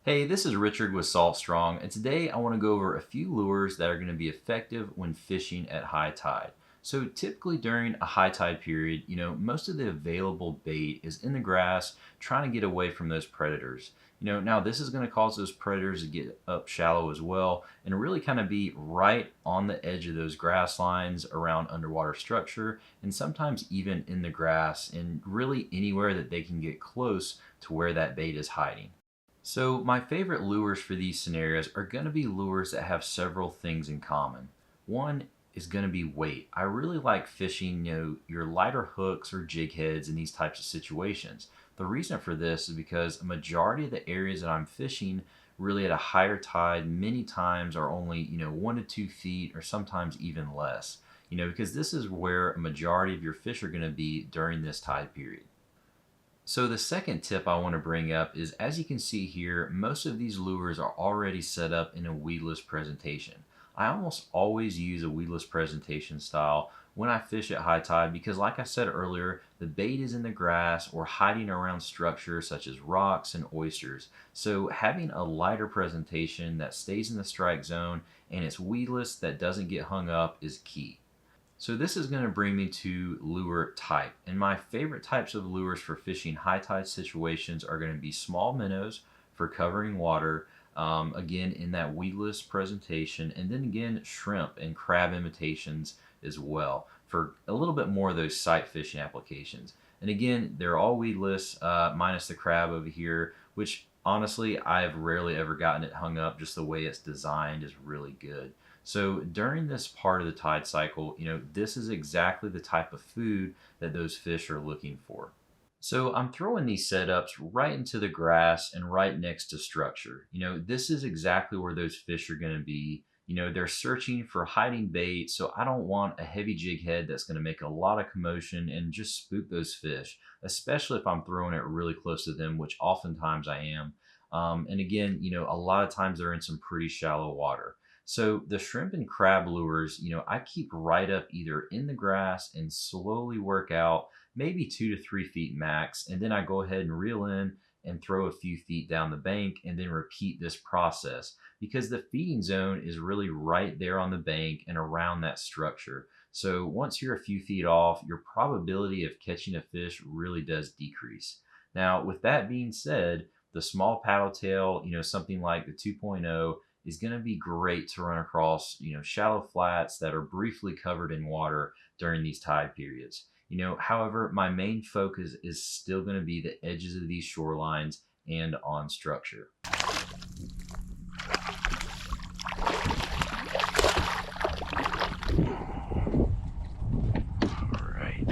Hey, this is Richard with Salt Strong, and today I want to go over a few lures that are going to be effective when fishing at high tide. So, typically during a high tide period, most of the available bait is in the grass, trying to get away from those predators. Now this is going to cause those predators to get up shallow as well, and really kind of be right on the edge of those grass lines around underwater structure, and sometimes even in the grass, and really anywhere that they can get close to where that bait is hiding. So, my favorite lures for these scenarios are going to be lures that have several things in common. One is going to be weight. I really like fishing, your lighter hooks or jig heads in these types of situations. The reason for this is because a majority of the areas that I'm fishing really at a higher tide many times are only, 1 to 2 feet or sometimes even less. Because this is where a majority of your fish are going to be during this tide period. So the second tip I want to bring up is, as you can see here, most of these lures are already set up in a weedless presentation. I almost always use a weedless presentation style when I fish at high tide because, like I said earlier, the bait is in the grass or hiding around structures such as rocks and oysters. So having a lighter presentation that stays in the strike zone and it's weedless that doesn't get hung up is key. So this is going to bring me to lure type. And my favorite types of lures for fishing high tide situations are going to be small minnows for covering water, again in that weedless presentation, and then again shrimp and crab imitations as well for a little bit more of those sight fishing applications. And again, they're all weedless, minus the crab over here, which honestly I've rarely ever gotten it hung up. Just the way it's designed is really good. So during this part of the tide cycle, this is exactly the type of food that those fish are looking for. So I'm throwing these setups right into the grass and right next to structure. This is exactly where those fish are going to be. They're searching for hiding bait, so I don't want a heavy jig head that's going to make a lot of commotion and just spook those fish, especially if I'm throwing it really close to them, which oftentimes I am. And again, a lot of times they're in some pretty shallow water. So the shrimp and crab lures, I keep right up either in the grass and slowly work out maybe 2 to 3 feet max. And then I go ahead and reel in and throw a few feet down the bank and then repeat this process because the feeding zone is really right there on the bank and around that structure. So once you're a few feet off, your probability of catching a fish really does decrease. Now, with that being said, the small paddle tail, something like the 2.0 is going to be great to run across, shallow flats that are briefly covered in water during these tide periods. However, my main focus is still going to be the edges of these shorelines and on structure. All right.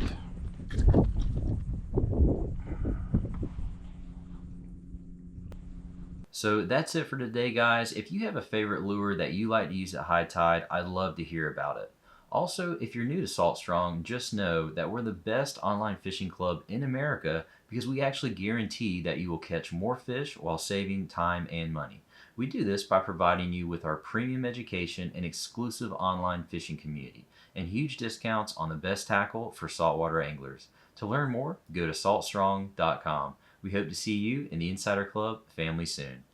So that's it for today, guys. If you have a favorite lure that you like to use at high tide, I'd love to hear about it. Also, if you're new to Salt Strong, just know that we're the best online fishing club in America because we actually guarantee that you will catch more fish while saving time and money. We do this by providing you with our premium education and exclusive online fishing community and huge discounts on the best tackle for saltwater anglers. To learn more, go to saltstrong.com. We hope to see you in the Insider Club family soon.